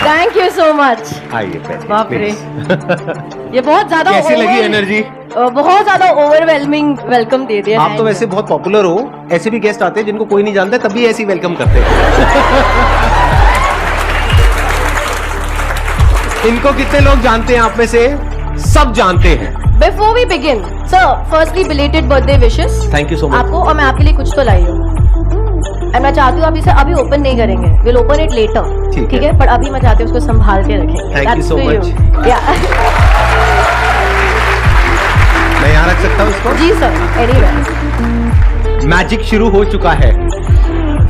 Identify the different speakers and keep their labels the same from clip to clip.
Speaker 1: Thank you so much.
Speaker 2: आइए
Speaker 1: बाप रे, ये बहुत ज्यादा
Speaker 2: कैसी लगी एनर्जी?
Speaker 1: बहुत ज्यादा ओवरवेलमिंग वेलकम दे दिया।
Speaker 2: आप तो वैसे बहुत पॉपुलर हो, ऐसे भी गेस्ट आते हैं जिनको कोई नहीं जानता तब भी ऐसी वेलकम करते हैं। इनको कितने लोग जानते हैं आप में से? सब जानते हैं।
Speaker 1: Before we begin sir, firstly belated birthday wishes
Speaker 2: thank you so much
Speaker 1: आपको, और मैं आपके लिए कुछ तो लाई हूँ। मैं चाहती हूँ आप इसे अभी ओपन नहीं करेंगे, विल ओपन इट लेटर, ठीक है? पर अभी मैं चाहती हूँ उसको संभाल के रखें।
Speaker 2: Thank you so much. मैं यहाँ रख सकता हूँ इसको?
Speaker 1: जी सर, एनीवे।
Speaker 2: मैजिक शुरू हो चुका है,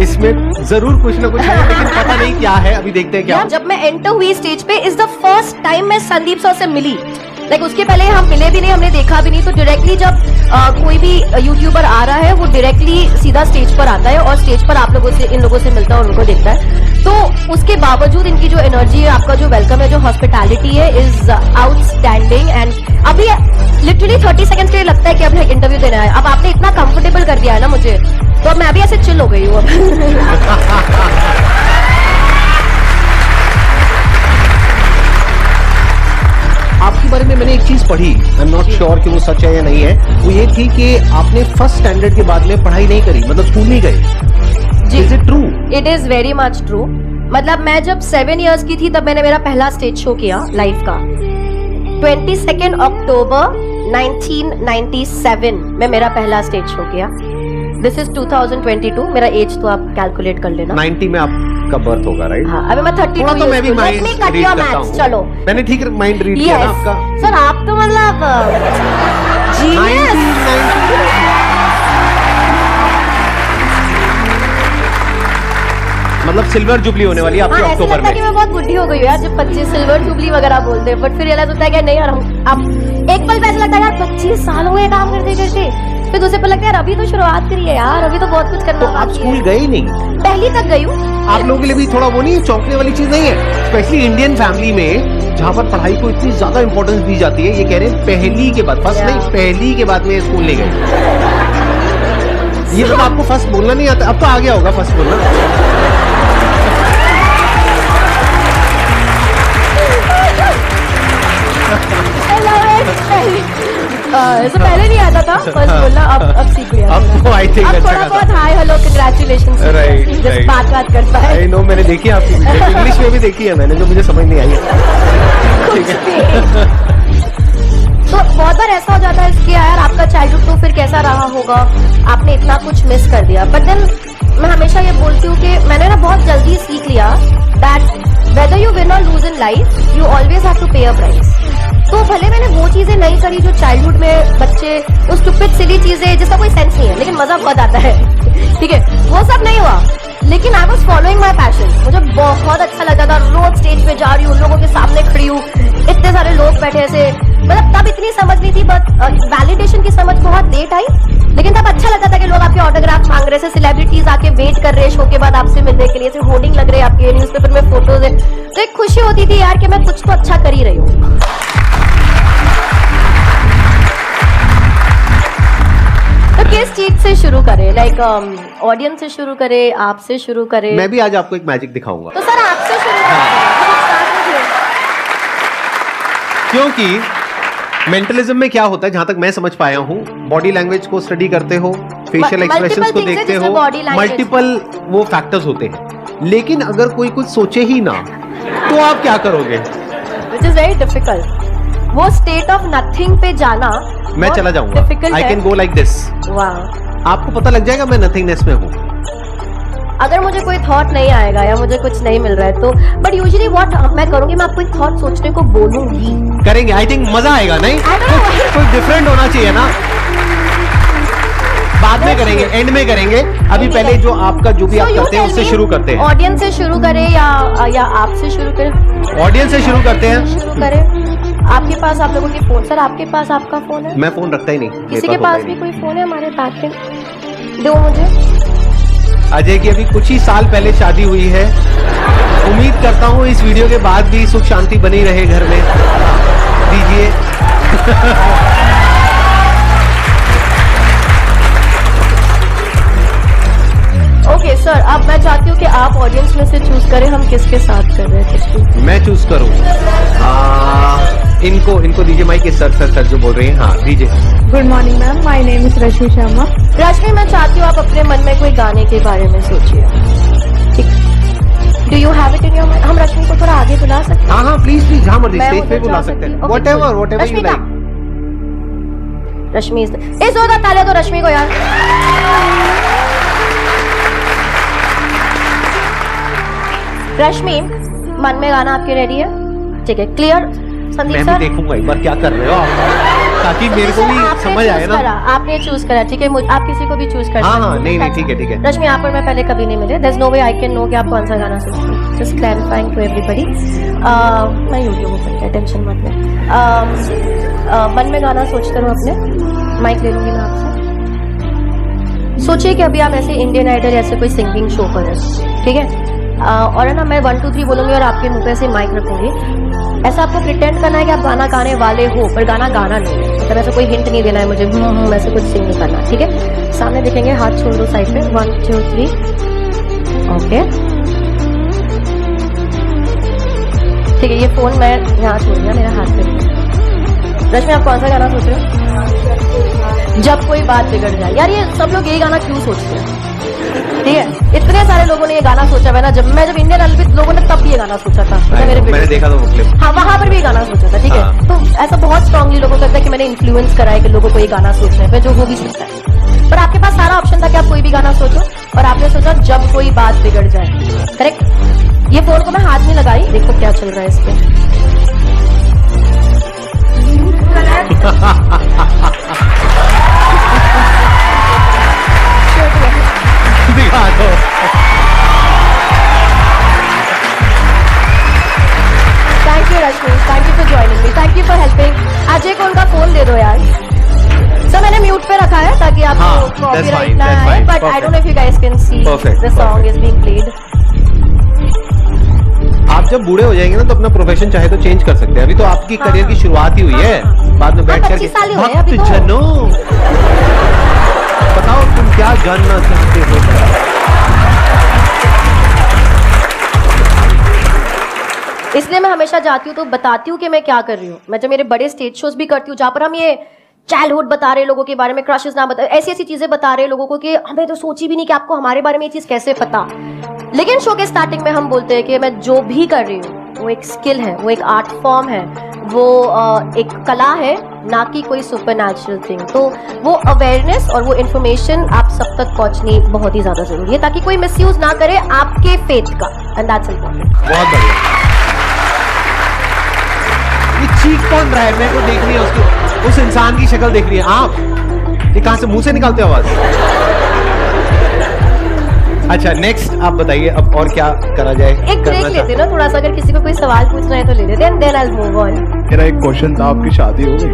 Speaker 2: इसमें जरूर कुछ ना कुछ है, लेकिन पता नहीं क्या है, अभी देखते हैं क्या।
Speaker 1: जब मैं एंटर हुई स्टेज पे, इज द फर्स्ट टाइम मैं संदीप सर से मिली। लाइक उसके पहले हम मिले भी नहीं, हमने देखा भी नहीं। तो डायरेक्टली जब कोई भी यूट्यूबर आ रहा है, वो डायरेक्टली सीधा स्टेज पर आता है और स्टेज पर आप लोगों से, इन लोगों से मिलता है और उनको देखता है। तो उसके बावजूद इनकी जो एनर्जी है, आपका जो वेलकम है, जो हॉस्पिटैलिटी है, इज आउटस्टैंडिंग। एंड अभी लिटरली 30 सेकंड्स के लिए लगता है कि अब इंटरव्यू देना है। अब आपने इतना कंफर्टेबल कर दिया है ना मुझे, तो अब मैं अभी ऐसे चिल हो गई हूँ अब।
Speaker 2: आपके बारे में मैंने एक चीज पढ़ी, आई एम नॉट श्योर कि वो सच है या नहीं है। वो ये थी कि आपने फर्स्ट स्टैंडर्ड के बाद में पढ़ाई नहीं करी, मतलब स्कूल नहीं गए। Is it true?
Speaker 1: It is very much true. मतलब मैं जब 7 इयर्स की थी तब मैंने मेरा पहला स्टेज शो किया लाइफ का। 22 अक्टूबर 1997 में मेरा पहला स्टेज शो किया। This is 2022। मेरा एज तो आप कैलकुलेट कर लेना।
Speaker 2: 90 में आपका बर्थ होगा, राइट?
Speaker 1: हाँ, अभी मैं 32
Speaker 2: थोड़ा तो मैं भी माइंड रीड करता हूँ।
Speaker 1: चलो,
Speaker 2: मैंने ठीक माइंड रीड किया ना आपका।
Speaker 1: सर आप तो मतलब
Speaker 2: मतलब सिल्वर जुबली होने वाली है आपके
Speaker 1: ऐसा
Speaker 2: अक्टूबर
Speaker 1: लगता है कि
Speaker 2: में।
Speaker 1: मैं बहुत बुढ़ी हो गई हूँ यार, जब 25 सिल्वर जुबली वगैरह बोलते हैं। बट फिर रियलाइज होता है कि नहीं यार, अब एक पल पे ऐसा लगता है यार 25 साल हुए काम करते करते। फिर दूसरे पल लगता है यार अभी तो शुरुआत करी है यार, अभी तो बहुत कुछ करना
Speaker 2: तो आप स्कूल गए ही नहीं?
Speaker 1: पहली तक गई हूँ।
Speaker 2: आप लोगों के लिए भी थोड़ा वो नहीं, चौंकने वाली चीज नहीं है? स्पेशली इंडियन फैमिली में जहाँ पर पढ़ाई को इतनी ज्यादा इंपॉर्टेंस दी जाती है। ये कह रहे हैं पहली के बाद, फर्स्ट नहीं, पहली के बाद में स्कूल नहीं गए। ये तो आपको फर्स्ट बोलना नहीं आता, अब तो आ गया होगा फर्स्ट बोलना।
Speaker 1: ऐसा पहले नहीं आता था फर्स्ट बोलना, अब सीख लिया।
Speaker 2: अब आई थिंक
Speaker 1: अब थोड़ा बहुत हाय हेलो कांग्रेचुलेशंस
Speaker 2: राइट
Speaker 1: बात करता है।
Speaker 2: आई नो, मैंने देखी है आपकी वीडियो, इंग्लिश में भी देखी है मैंने, जो मुझे समझ नहीं आई है।
Speaker 1: ठीक है। तो बहुत बार ऐसा हो जाता है इसके यार, आपका चाइल्डहुड तो फिर कैसा रहा होगा, आपने इतना कुछ मिस कर दिया। बट देन मैं हमेशा ये बोलती हूँ कि मैंने ना बहुत जल्दी सीख लिया that whether you win or lose in life, you always have to pay a price। तो भले मैंने वो चीजें नहीं करी जो चाइल्डहुड में बच्चे, वो स्टूपिड सिली चीजें जिसका कोई सेंस नहीं है लेकिन मजा बहुत आता है, ठीक है, वो सब नहीं हुआ। लेकिन I was following my passion. मुझे बहुत अच्छा लगता था, रोज स्टेज पे जा रही हूँ, लोगों के सामने खड़ी हूँ, इतने सारे लोग बैठे ऐसे। मतलब तब इतनी समझ नहीं थी, बट वैलिडेशन की समझ बहुत लेट आई। लेकिन तब अच्छा लगता था कि लोग आपके ऑटोग्राफ मांग रहे थे, सेलिब्रिटीज आके वेट कर रहे हैं शो के बाद आपसे मिलने के लिए, होर्डिंग लग रहे हैं आपके, न्यूज़पेपर में फोटोज है। तो एक खुशी होती थी यार कि मैं कुछ तो अच्छा कर ही रही हूँ। तो किस चीज से शुरू करें? लाइक ऑडियंस से शुरू करें, आपसे शुरू करें?
Speaker 2: मैं भी आज आपको एक मैजिक दिखाऊंगा।
Speaker 1: तो सर आपसे शुरू करें।
Speaker 2: क्योंकि मेंटलिज्म में क्या होता है, जहां तक मैं समझ पाया हूं, बॉडी लैंग्वेज को स्टडी करते हो, फेशियल एक्सप्रेशंस को देखते हो, मल्टीपल वो फैक्टर्स होते हैं। लेकिन अगर कोई कुछ सोचे ही ना, तो आप क्या करोगे?
Speaker 1: Which is very difficult। वो स्टेट ऑफ नथिंग पे जाना
Speaker 2: मैं चला जाऊंगा, I can go like this.
Speaker 1: वाह,
Speaker 2: आपको पता लग जाएगा मैं नथिंगनेस में हूँ।
Speaker 1: अगर मुझे कोई थॉट नहीं आएगा या मुझे कुछ नहीं मिल रहा है तो, बट यूजुअली व्हाट मैं करूंगी, मैं आपको एक थॉट सोचने को बोलूंगी।
Speaker 2: करेंगे, आई थिंक मजा आएगा। नहीं कोई डिफरेंट होना चाहिए ना, बाद में करेंगे, एंड में करेंगे। अभी पहले जो आपका जो भी आप करते हैं उससे शुरू करते हैं।
Speaker 1: ऑडियंस से शुरू करें या आपसे शुरू करें?
Speaker 2: ऑडियंस से शुरू करते हैं।
Speaker 1: शुरू करें। आपके पास आप लोगों के फोन, सर आपके पास आपका फोन है?
Speaker 2: मैं फोन रखता ही नहीं।
Speaker 1: किसी के पास भी कोई फोन है हमारे पास में? दो मुझे।
Speaker 2: अजय की अभी कुछ ही साल पहले शादी हुई है। उम्मीद करता हूँ इस वीडियो के बाद भी सुख शांति बनी रहे घर में। दीजिए।
Speaker 1: ओके सर, अब मैं चाहती हूँ कि आप ऑडियंस में से चूज करें हम किसके साथ कर रहे हैं कुछ भी।
Speaker 2: मैं चूज करूँ? इनको दीजिए माइक। सर जो बोल रही हैं, हाँ दीजिए।
Speaker 3: Good morning ma'am, my name is Rashmi Sharma.
Speaker 1: Rashmi, मैं चाहती हूँ आप अपने मन में कोई गाने के बारे में सोचिए। ठीक, do you have it in your mind? हम रश्मि को थोड़ा आगे बुला सकते हैं?
Speaker 2: हाँ प्लीज जहाँ मर्जी
Speaker 1: मैं
Speaker 2: स्टेज पे
Speaker 1: उधर
Speaker 2: बुला
Speaker 1: जा
Speaker 2: सकते
Speaker 1: सकती
Speaker 2: हैं।
Speaker 1: हूँ।
Speaker 2: व्हाटएवर
Speaker 1: रश्मि
Speaker 2: यू
Speaker 1: का?
Speaker 2: लाइक।
Speaker 1: रश्मि इस होगा ताले तो रश्मि को यार। रश्मि, मन में गाना आपके रेडी है? ठीक है, क्लियर? संदीप
Speaker 2: मैं
Speaker 1: सर,
Speaker 2: भी देखूंगा एक बार क्या कर रहे हो आप, ताकि मेरे को भी
Speaker 1: आपने
Speaker 2: समझ आए
Speaker 1: choose
Speaker 2: ना।
Speaker 1: करा, आपने चूज करा, ठीक है। आप किसी को भी चूज कर
Speaker 2: हाँ,
Speaker 1: सकते
Speaker 2: हाँ,
Speaker 1: हो।
Speaker 2: नहीं, ठीक है।
Speaker 1: रश्मि, आप और मैं पहले कभी नहीं मिले। There's no way I can know कि आप कौन सा गाना सोच रहे हो। Just clarifying to everybody. मैं यूट्यूब ओपन किया, टेंशन मत ले। मन में गाना सोचते रहो अपने। माइक ले लूंगी मैं आपसे। सोचिए कि अभी आप ऐसे इंडियन आइडल ऐसे कोई सिंगिंग शो पर है, ठीक है? और है ना, मैं 1 2 3 बोलूंगी और आपके मुंह पे से माइक रखूंगी। ऐसा आपको प्रिटेंड करना है कि आप गाना गाने वाले हो, पर गाना गाना नहीं है। मतलब ऐसा कोई हिंट नहीं देना है मुझे, ऐसे कुछ सिंग नहीं करना, ठीक है? सामने देखेंगे, हाथ छोड़ दो साइड पे। 1 2 3, ओके ठीक है। ये फोन मैं यहाँ छोड़ दिया, मेरा हाथ पे। रश्मि, आप कौन सा गाना सोच रहे हो? जब कोई बात बिगड़ जाए। यार ये सब लोग यही गाना क्यों सोचते हैं? ठीक है, इतने सारे लोगों ने ये गाना सोचा है ना। जब इंडियन आइडल लोगों ने तब भी ये गाना सोचा था।
Speaker 2: मैंने देखा था वो क्लिप।
Speaker 1: हाँ, वहां पर भी ये गाना सोचा था, ठीक है? तो ऐसा बहुत स्ट्रांगली लोगों को लगता है कि मैंने इन्फ्लुएंस करा है कि लोगों को ये गाना सोचने पे, जो हो भी सकता है। पर आपके पास सारा ऑप्शन था कि आप कोई भी गाना सोचो, और आपने सोचा जब कोई बात बिगड़ जाए। करेक्ट? ये फोन को मैं हाथ में लगाई, देखो क्या चल रहा है इस पे।
Speaker 2: दिखा दो।
Speaker 1: Thank you Rashmi, thank you for joining me, thank you for helping. Ajay को उनका फोन दे दो यार। सर, मैंने म्यूट पे रखा है ताकि
Speaker 2: हाँ,
Speaker 1: आपको
Speaker 2: that's
Speaker 1: कॉपीराइट
Speaker 2: fine,
Speaker 1: ना
Speaker 2: that's
Speaker 1: आए,
Speaker 2: fine,
Speaker 1: but I don't know if you guys can see
Speaker 2: Perfect,
Speaker 1: the song is being played.
Speaker 2: आप जब बूढ़े हो जाएंगे ना तो अपना प्रोफेशन चाहे तो चेंज कर सकते हैं। अभी तो आपकी करियर की शुरुआत ही हुई है, बाद में बैठ कर
Speaker 1: 25 साल ही हुए हैं अभी तो।
Speaker 2: जनों, बताओ तुम क्या जानना चाहते हो?
Speaker 1: इसलिए मैं हमेशा जाती हूँ तो बताती हूँ कि मैं क्या कर रही हूँ। मैं जब मेरे बड़े स्टेज शोज भी करती हूँ जहाँ पर हम ये चाइल्डहुड बता रहे लोगों के बारे में, क्रशेस ना बता, ऐसी ऐसी चीजें बता रहे लोगों को कि हमें तो सोची भी नहीं कि आपको हमारे बारे में ये चीज कैसे पता। लेकिन शो के स्टार्टिंग में हम बोलते हैं कि मैं जो भी कर रही हूँ वो एक स्किल है, वो एक आर्ट फॉर्म है, वो एक कला है, ना कि कोई सुपरनैचुरल थिंग। तो वो अवेयरनेस और वो इन्फॉर्मेशन आप सब तक पहुंचनी बहुत ही ज्यादा जरूरी है, ताकि कोई मिसयूज ना करे आपके फेथ का, एंड दैट्स इम्पोर्टेंट।
Speaker 2: बहुत बढ़िया। ये चीख कौन रहा है? मेरे को देख रही है उसकी, उस इंसान की शक्ल देख रही है आप। ये कहां से मुंह से निकालते हो आवाज? अच्छा, नेक्स्ट आप बताइए अब और क्या करा जाए?
Speaker 1: एक ब्रेक लेते ना थोड़ा सा, अगर किसी को कोई सवाल पूछना है तो ले लेते हैं, then I will move on.
Speaker 4: मेरा एक क्वेश्चन था, आपकी शादी हो गई?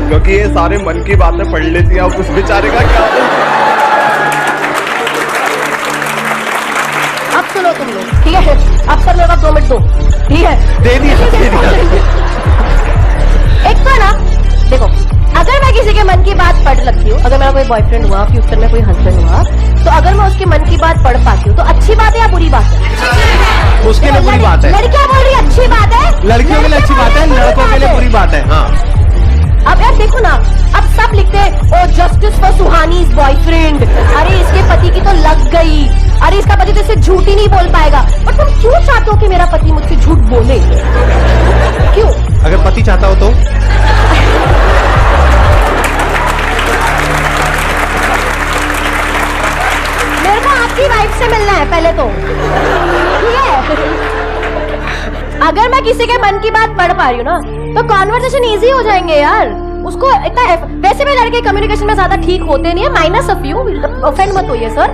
Speaker 4: क्योंकि ये सारे मन की बातें पढ़ लेती हैं, अब उस बेचारे का क्या?
Speaker 1: अब सुनो तुम लोग, ठीक है? अब सर मेरे पास 2 मिनट दो, ठीक है?
Speaker 2: दे दिया।
Speaker 1: एक तो ना देखो, अगर मैं किसी के मन की बात पढ़ लगती हूँ, अगर मेरा कोई बॉयफ्रेंड हुआ, फ्यूचर में कोई हस्बैंड हुआ, तो अगर मैं उसके मन की बात पढ़ पाती हूँ तो अच्छी बात है या बुरी बात है?
Speaker 2: उसके लिए बुरी बात है।
Speaker 1: लड़कियां बोल रही है अच्छी बात है,
Speaker 2: लड़कियों के लिए अच्छी बात है, लड़कों के लिए बुरी बात है। हाँ,
Speaker 1: अब यार देखो ना, अब सब लिखते हैं ओ जस्टिस फॉर सुहानीज बॉयफ्रेंड, अरे इसके पति की तो लग गई, अरे इसका पति तो इसे झूठ ही नहीं बोल पाएगा। पर तुम क्यों चाहते हो कि मेरा पति मुझसे झूठ बोले? क्यों?
Speaker 2: अगर पति चाहता हो तो
Speaker 1: मेरे को आपकी वाइफ से मिलना है पहले तो, ठीक है? अगर मैं किसी के मन की बात पढ़ पा रही हूँ ना, तो कॉन्वर्सेशन इजी हो जाएंगे यार। उसको इतना वैसे भी लड़के कम्युनिकेशन में ज्यादा ठीक होते नहीं है, माइनस ऑफ यू, ऑफेंड मत होइए सर।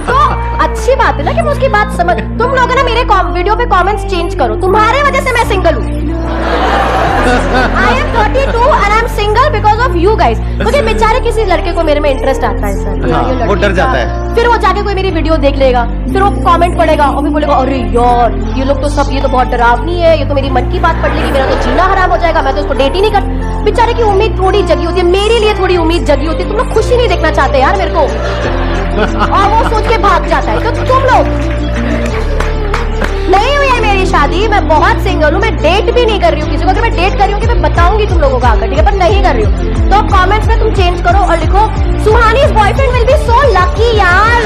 Speaker 1: तो अच्छी बात है ना कि मैं उसकी बात समझ। तुम लोग ना मेरे वीडियो पे कमेंट्स चेंज करो, तुम्हारे वजह से मैं सिंगल हूँ। I am 32 and I am single because of you guys। क्योंकि बेचारे किसी लड़के को मेरे में इंटरेस्ट आता है सर,
Speaker 2: हाँ,
Speaker 1: ये लड़की
Speaker 2: वो डर जाता
Speaker 1: का।
Speaker 2: है।
Speaker 1: फिर वो जाके कोई मेरी वीडियो देख लेगा, फिर वो कमेंट पढ़ेगा और फिर बोलेगा अरे यार ये लोग तो सब, ये तो बहुत डरावनी है, ये तो मेरी मन की बात पढ़ लेगी, मेरा तो जीना हराम हो जाएगा, मैं तो उसको डेट ही नहीं कर। बेचारे की उम्मीद थोड़ी जगी होती है, मेरे लिए थोड़ी उम्मीद जगी होती है। तुम लोग खुशी नहीं देखना चाहते यार मेरे को, और वो सोच के भाग जाता है। तो तुम लोग, नहीं हुई है मेरी शादी, मैं बहुत सिंगल हूँ, मैं डेट भी नहीं कर रही हूँ किसी को। अगर मैं डेट कर रही हूँ मैं बताऊंगी तुम लोगों को आकर, ठीक है, पर नहीं कर रही हूँ। तो कमेंट्स में तुम चेंज करो और लिखो Suhani's boyfriend will be so lucky यार।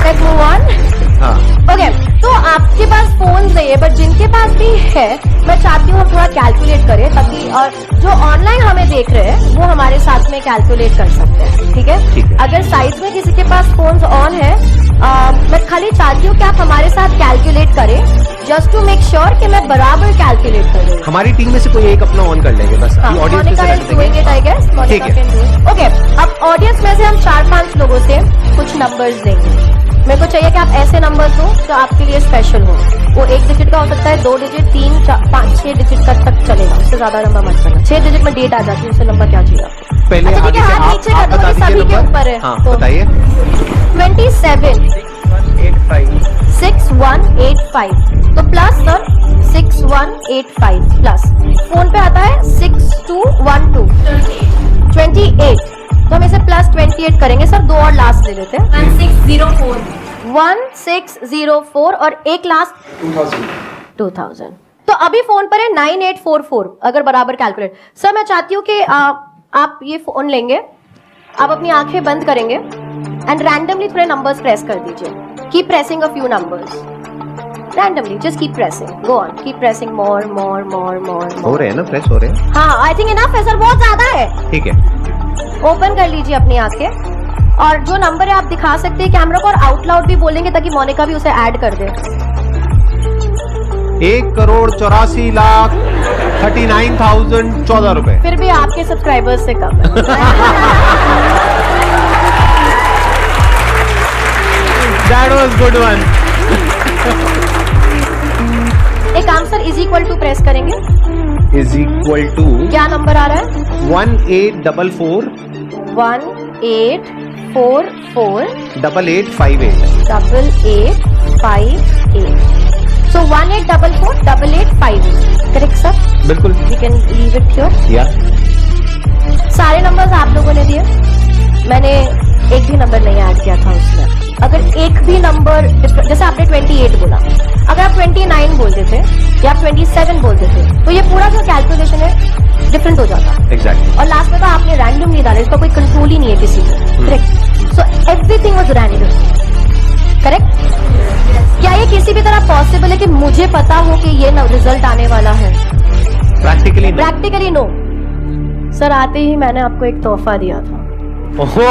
Speaker 1: Let's move on.
Speaker 2: हाँ
Speaker 1: ओके, तो आपके पास फोन नहीं है, बट जिनके पास भी है, मैं चाहती हूँ हम थोड़ा कैलकुलेट करें, ताकि और जो ऑनलाइन हमें देख रहे हैं वो हमारे साथ में कैलकुलेट कर सकते हैं, ठीक है। अगर साइड में किसी के पास फोन ऑन है, मैं खाली चाहती हूँ कि आप हमारे साथ कैलकुलेट करें, जस्ट टू मेक श्योर कि मैं बराबर कैलकुलेट कर रही हूँ।
Speaker 2: हमारी टीम में से कोई एक अपना ऑन कर लेंगे बस, ऑडियंस में से रख देंगे। ठीक है।
Speaker 1: ओके, अब ऑडियंस में से हम 4-5 लोगों से कुछ नंबर्स लेंगे। मेरे को चाहिए कि आप ऐसे नंबर्स दो जो आपके लिए स्पेशल हो। वो 1 डिजिट का हो सकता है, 2 डिजिट, 3, 4, 5, 6 डिजिट तक चलेगा, उससे ज्यादा नंबर मत करना। 6 डिजिट में डेट आ जाती है, उससे नंबर क्या चाहिए आपको?
Speaker 2: पहले
Speaker 1: अच्छा, ठीक
Speaker 2: आगे
Speaker 1: है,
Speaker 2: से
Speaker 1: हाथ
Speaker 2: आप
Speaker 1: नीचे कर दो,
Speaker 2: बता
Speaker 1: क्योंकि
Speaker 2: दीजिए
Speaker 1: सभी के
Speaker 2: नंबर।
Speaker 1: ऊपर है।
Speaker 2: हाँ
Speaker 1: तो
Speaker 2: बताइए।
Speaker 1: 27 6185, तो प्लस सर 6185 प्लस फोन पे आता है 6212 28, तो हम इसे प्लस 28 करेंगे सर। 2 और लास्ट ले लेते हैं, 1604 और एक लास्ट 2000। तो अभी फोन पर है 9844, अगर बराबर कैलकुलेट। सर मैं चाहती हूँ कि आप ये फोन लेंगे, आप अपनी आंखें बंद करेंगे एंड रैंडमली थोड़े नंबर्स प्रेस कर दीजिए। Keep pressing a few numbers randomly, just keep pressing, go on, keep pressing more more more more.
Speaker 2: हो रहे हैं ना, प्रेस हो रहे हैं।
Speaker 1: हाँ, आई थिंक इनफ है सर, बहुत ज्यादा है।
Speaker 2: ठीक है,
Speaker 1: ओपन कर लीजिए अपनी आंखें, और जो नंबर है आप दिखा सकते हैं कैमरा को, और आउट लाउड भी बोलेंगे ताकि मोनिका भी उसे ऐड कर दे।
Speaker 2: 1,84,39,014 रुपए।
Speaker 1: फिर भी आपके सब्सक्राइबर्स से कम है।
Speaker 2: That was good one.
Speaker 1: एक answer is equal to press करेंगे,
Speaker 2: Is equal to
Speaker 1: क्या नंबर आ रहा है?
Speaker 2: 1844
Speaker 1: 1844
Speaker 2: 8858।
Speaker 1: 8858। So 1844 8858, correct sir?
Speaker 2: बिल्कुल।
Speaker 1: We can leave it here.
Speaker 2: या
Speaker 1: सारे नंबर्स आप लोगों ने दिए, मैंने एक भी नंबर नहीं ऐड किया था उसमें। अगर एक भी नंबर, जैसे आपने 28 बोला, अगर आप 29 बोलते थे या आप 27 बोलते थे, तो ये पूरा जो कैलकुलेशन है डिफरेंट हो जाता।
Speaker 2: एग्जैक्टली।
Speaker 1: और लास्ट में तो आपने रैंडमली डाला, इसका कोई कंट्रोल ही नहीं है किसी को, correct? So everything was random, correct? क्या ये किसी भी तरह पॉसिबल है कि मुझे पता हो कि ये रिजल्ट आने वाला है?
Speaker 2: Practically
Speaker 1: practically no sir. आते ही मैंने आपको एक तोहफा दिया था।
Speaker 2: ओहो,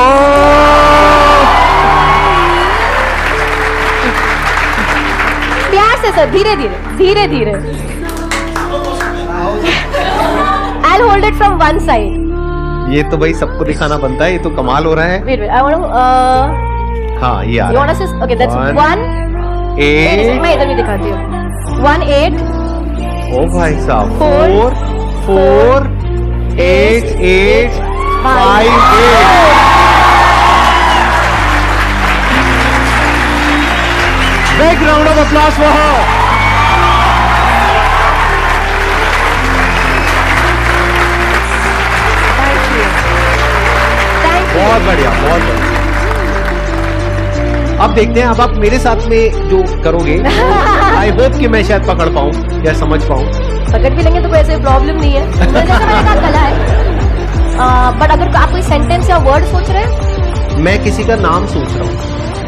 Speaker 1: प्यार से सर, धीरे धीरे धीरे धीरे। I'll hold it from one side.
Speaker 2: ये तो भाई सबको दिखाना बनता है, ये तो कमाल हो रहा है।
Speaker 1: Wait, I want to.
Speaker 2: हाँ ये आ
Speaker 1: You
Speaker 2: रहा
Speaker 1: want to
Speaker 2: है।
Speaker 1: say? Okay, that's 1. मैं इधर भी दिखाती हूँ। 1 8.
Speaker 2: ओ भाई साहब,
Speaker 1: 4
Speaker 2: 4 8 8 5 8। Big round of applause for her.
Speaker 1: Thank you. Thank you.
Speaker 2: बहुत बढ़िया, बहुत बढ़िया। अब देखते हैं, अब आप मेरे साथ में जो करोगे, आई होप कि मैं शायद पकड़ पाऊं या समझ पाऊं।
Speaker 1: पकड़ भी लेंगे तो कोई ऐसे प्रॉब्लम नहीं है, जैसे मैंने कहा कला है। बट अगर आप कोई सेंटेंस या वर्ड सोच रहे हैं,
Speaker 2: मैं किसी का नाम सोच रहा हूँ।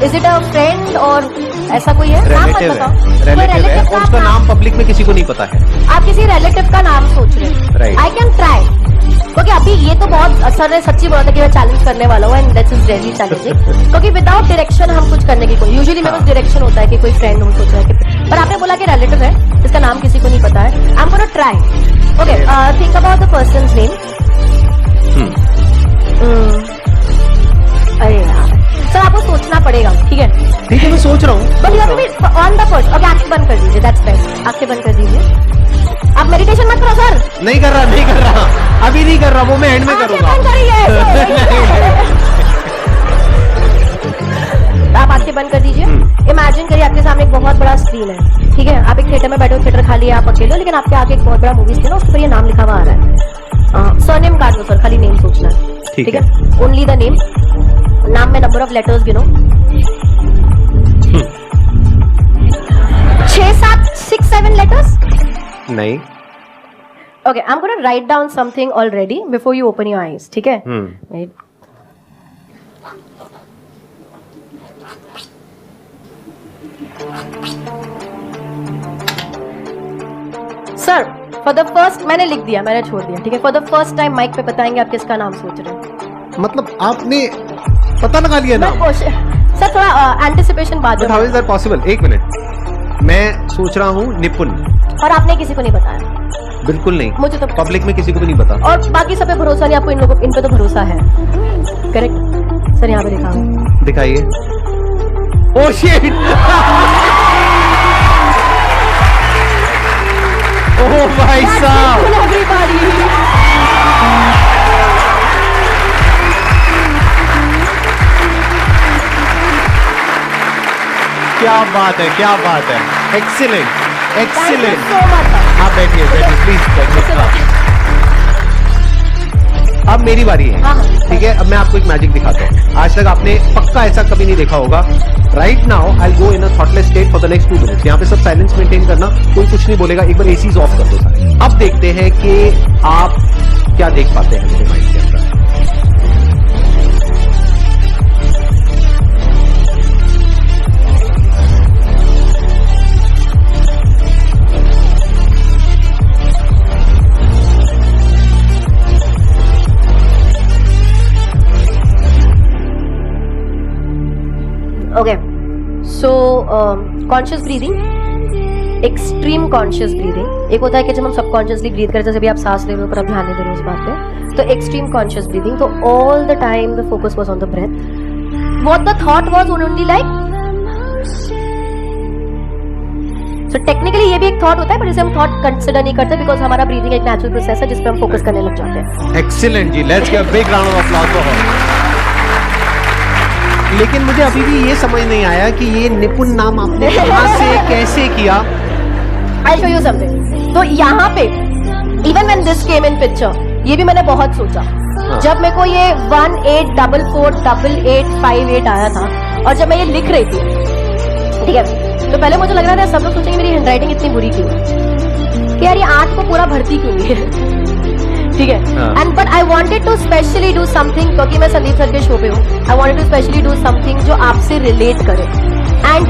Speaker 1: इज इट अ फ्रेंड और ऐसा कोई है? नाम मत
Speaker 2: रिलेटिव
Speaker 1: बताओ।
Speaker 2: है,
Speaker 1: कोई
Speaker 2: रिलेटिव है,
Speaker 1: relative
Speaker 2: और
Speaker 1: का
Speaker 2: उसका
Speaker 1: आप
Speaker 2: नाम पब्लिक में किसी को नहीं पता है।
Speaker 1: आप किसी रिलेटिव का नाम सोच रहे हैं,
Speaker 2: Right.
Speaker 1: आई कैन ट्राई, क्योंकि अभी ये तो बहुत सर ने सच्ची बोला था कि मैं चैलेंज करने वाला हूँ, and that's is really challenging, क्योंकि विदाउट डायरेक्शन हम कुछ करने की कोई, यूजुअली मेरे पास डायरेक्शन होता है कि कोई फ्रेंड हो, सोच रहा है कि, पर आपने बोला कि रिलेटिव है जिसका नाम किसी को नहीं पता है। I am gonna try. Okay, think about the persons name. अरे यार सर, आपको सोचना पड़ेगा, ठीक है?
Speaker 2: ठीक है, मैं सोच रहा हूँ।
Speaker 1: But you have to be on the person. Okay, आंखें बंद कर दीजिए, दैट्स बेस्ट। आंखें बंद कर दीजिए। आप मेडिटेशन मत करो सर।
Speaker 2: नहीं कर रहा, नहीं कर रहा, अभी नहीं कर रहा, वो मैं एंड में
Speaker 1: आंखें
Speaker 2: करूंगा।
Speaker 1: बंद करिए ऐसे। आप आंखें बंद कर दीजिए। इमेजिन करिए आपके सामने एक बहुत बड़ा स्क्रीन है, ठीक है, आप एक थिएटर में बैठे हो, थिएटर खाली है, आप अकेले हो, लेकिन आपके आगे एक बहुत बड़ा मूवी स्क्रीन है, उस पर ये नाम लिखा हुआ आ रहा है। सरनेम काट लो सर, खाली नेम सोचना है, ठीक है, ओनली द नेम। नाम में नंबर ऑफ लेटर्स गिनो, 6, 7, 6, 7 letters?
Speaker 2: नहीं।
Speaker 1: Okay, I'm going to write down something already before you open your eyes, ठीक है? Wait. Sir, for the first, मैंने लिख दिया, मैंने छोड़ दिया, ठीक है? For the first time mic पे बताएंगे आप किसका नाम सोच रहे हैं?
Speaker 2: मतलब आपने पता लगा लिया ना?
Speaker 1: सर थोड़ा एंटिसिपेशन बाद में।
Speaker 2: How is that possible? एक मिनट, मैं सोच रहा हूँ निपुण।
Speaker 1: और आपने किसी को नहीं बताया?
Speaker 2: बिल्कुल नहीं,
Speaker 1: मुझे तो
Speaker 2: पब्लिक में किसी को भी नहीं पता।
Speaker 1: और बाकी सब पे भरोसा नहीं, आपको इन लोगों इन पे तो भरोसा है, करेक्ट? सर यहाँ पे लिखा है,
Speaker 2: दिखाइए। Oh shit! ओह भाई साहब! क्या बात है, क्या बात है, एक्सीलेंट, एक्सीलेंट। आप बैठिए, बैठिए प्लीज, बैठिए। अब मेरी बारी है, ठीक है? अब मैं आपको एक मैजिक दिखाता हूँ। आज तक आपने पक्का ऐसा कभी नहीं देखा होगा। Right now I go in a thoughtless state for the next 2 minutes. यहाँ पे सब साइलेंस मेंटेन करना, कोई कुछ नहीं बोलेगा। एक बार एसीज ऑफ कर दो सारे। अब देखते हैं कि आप क्या देख पाते हैं मेरे माइंड के अंदर।
Speaker 1: Okay, so conscious breathing, extreme conscious breathing। एक होता है कि जब हम सबकॉन्शियसली ब्रीथ करते हैं, जैसे भी आप सांस ले रहे हो पर आप ध्यान नहीं दे रहे हो उस बात पे, तो एक्सट्रीम कॉन्शियस ब्रीदिंग। तो all the time the focus was on the breath. What the thought was only like, so technically ये भी एक थॉट होता है, पर इसे हम थॉट कंसिडर नहीं करते, बिकॉज हमारा ब्रीदिंग एक नेचुरल प्रोसेस है जिस पे हम फोकस करने लग जाते हैं।
Speaker 2: एक्सीलेंट जी, let's give a big round of applause for her. लेकिन मुझे अभी भी ये समझ नहीं आया कि ये निपुण नाम आपने कहां से कैसे किया।
Speaker 1: I'll show you something। तो यहाँ पे even when this came in picture, ये भी मैंने बहुत सोचा। जब मेरे को ये 18448858 आया था, और जब मैं ये लिख रही थी, ठीक है, तो पहले मुझे लग रहा था सब लोग सोचेंगे मेरी हैंडराइटिंग इतनी बुरी क्यों है, कि यार ये 8 को पूरा भरती क्यों नहीं है, ठीक है। And but I wanted to specially do something, क्योंकि मैं संदीप सर के शो पे हूँ, I wanted to specially do something जो आपसे रिलेट करे। एंड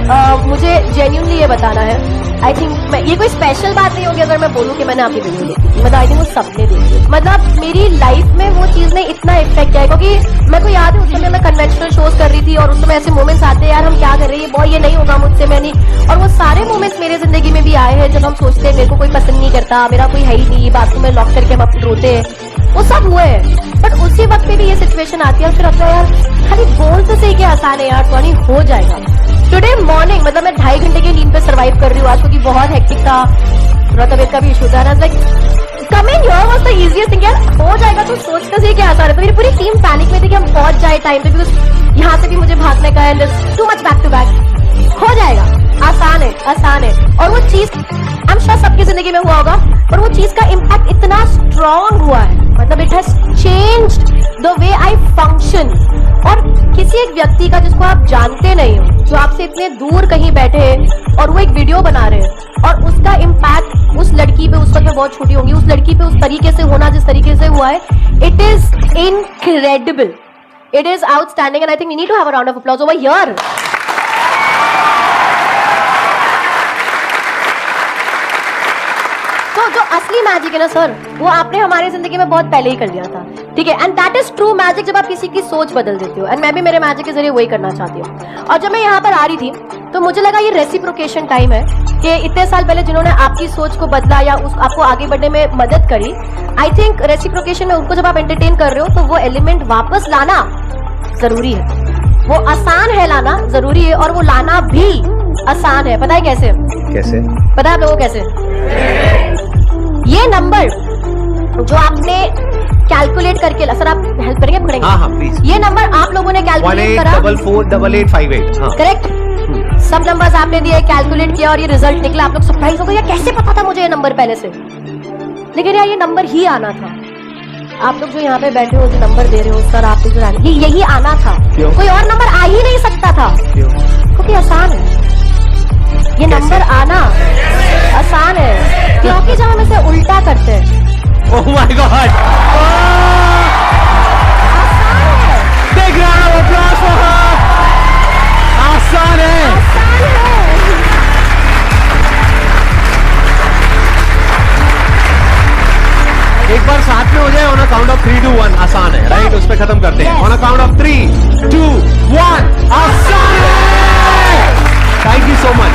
Speaker 1: मुझे जेन्युइनली ये बताना है, आई थिंक ये कोई स्पेशल बात नहीं होगी अगर मैं बोलूँ कि मैंने आपकी वीडियो देखी, मतलब आई थिंक वो सबने देखी। मतलब मेरी लाइफ में वो चीज ने इतना इफेक्ट किया है, क्योंकि मेरे को याद है उस समय मैं कन्वेंशनल शोज कर रही थी, और उस समय ऐसे मोमेंट्स आते हैं, यार हम क्या कर रहे हैं, बॉय ये नहीं होगा मुझसे, मैं नहीं। और वो सारे मोमेंट्स मेरे जिंदगी में भी आए हैं जब हम सोचते हैं मेरे को कोई पसंद नहीं करता, मेरा कोई है ही नहीं, बाथरूम में लॉक करके हम अपने रोते हैं, वो सब हुए हैं। बट उसी वक्त पे भी ये सिचुएशन आती है, और फिर लगता है यार खाली बोल तो सही क्या आसान है यार, सॉरी हो जाएगा। टुडे मॉर्निंग, मतलब मैं 2.5 घंटे की नींद पे सर्वाइव कर रही हूँ आज, क्योंकि बहुत हेक्टिक था, थोड़ा तबीयत का भी इशू था। Like coming here was the easiest thing, यार हो जाएगा तो सोचता सही क्या आसान है। तो मेरी पूरी टीम पैनिक में थी कि हम पहुंच जाए टाइम पे, बिकॉज यहाँ से भी मुझे भागने का है, too much back to back. हो जाएगा, आसान है, आसान है। और वो चीज आई एम श्योर सबकी जिंदगी में हुआ होगा, पर वो चीज का इम्पैक्ट इतना स्ट्रॉन्ग हुआ है, मतलब it has changed the way I function. और किसी एक व्यक्ति का जिसको आप जानते नहीं हो, जो आपसे इतने दूर कहीं बैठे हैं, और वो एक वीडियो बना रहे हैं, और उसका इम्पैक्ट उस लड़की पे, उस वक्त मैं बहुत छोटी होंगी, उस लड़की पे उस तरीके से होना जिस तरीके से हुआ है, it is incredible, it is outstanding, and I think we need to have a round of applause over here. तो जो असली मैजिक है ना सर, वो आपने हमारी जिंदगी में बहुत पहले ही कर लिया था, ठीक है। And that is true magic, जब आप किसी की सोच बदल देते हो। एंड मैं भी मेरे मैजिक के जरिए वही करना चाहती हूँ। और जब मैं यहाँ पर आ रही थी, तो मुझे लगा ये रेसिप्रोकेशन टाइम है, कि इतने साल पहले जिन्होंने आपकी सोच को बदला या आपको आगे बढ़ने में मदद करी, आई थिंक रेसिप्रोकेशन में उनको जब आप एंटरटेन कर रहे हो, तो वो एलिमेंट वापस लाना जरूरी है। वो आसान है लाना, जरूरी है, और वो लाना भी आसान है। पता है कैसे?
Speaker 2: कैसे
Speaker 1: पता है आप लोगों को कैसे? ये नंबर जो आपने कैलकुलेट करके सर आप हेल्प करेंगे पकड़ेंगे?
Speaker 2: हाँ हाँ प्लीज।
Speaker 1: ये नंबर आप लोगों ने कैलकुलेट करा
Speaker 2: 18448858। हाँ
Speaker 1: करेक्ट? सब नंबर्स आपने दिए, कैलकुलेट किया और ये रिजल्ट निकला। आप लोग सरप्राइज हो गए, यार कैसे पता था मुझे ये नंबर पहले से? लेकिन यार ये नंबर ही आना था। आप लोग जो यहाँ पे बैठे हो, जो नंबर दे रहे हो सर, आप लोग जो यही आना था।
Speaker 2: क्यों?
Speaker 1: कोई और नंबर आ ही नहीं सकता था,
Speaker 2: क्यों?
Speaker 1: क्योंकि आसान है ये नंबर आना, आसान है। क्योंकि जब हम इसे उल्टा करते हैं,
Speaker 2: ओह माय गॉड,
Speaker 1: आसान है,
Speaker 2: big round of applause for हर। आसान है।
Speaker 1: आसान है।
Speaker 2: एक बार साथ में हो जाए ऑन अ काउंट ऑफ 3 2 1। आसान है, राइट? उस पे खत्म करते हैं।
Speaker 1: Yes.
Speaker 2: On a count of 3 2 1। आसान है। Thank you so much.